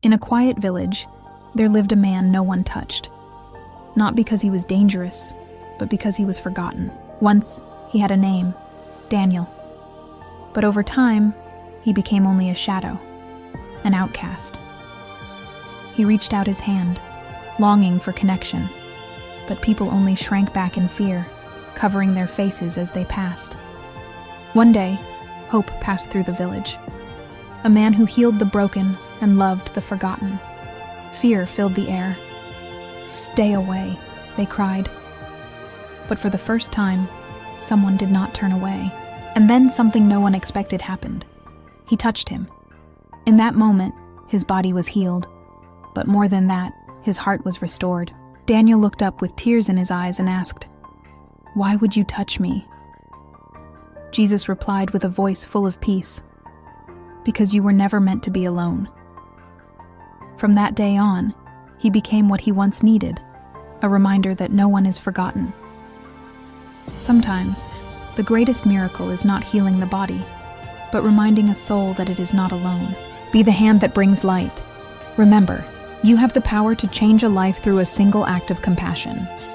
In a quiet village, there lived a man no one touched. Not because he was dangerous, but because he was forgotten. Once, he had a name, Daniel. But over time, he became only a shadow, an outcast. He reached out his hand, longing for connection, but people only shrank back in fear, covering their faces as they passed. One day, hope passed through the village. A man who healed the broken and loved the forgotten. Fear filled the air. "Stay away," they cried. But for the first time, someone did not turn away. And then something no one expected happened. He touched him. In that moment, his body was healed. But more than that, his heart was restored. Daniel looked up with tears in his eyes and asked, "Why would you touch me?" Jesus replied with a voice full of peace, "Because you were never meant to be alone." From that day on, he became what he once needed, a reminder that no one is forgotten. Sometimes, the greatest miracle is not healing the body, but reminding a soul that it is not alone. Be the hand that brings light. Remember, you have the power to change a life through a single act of compassion.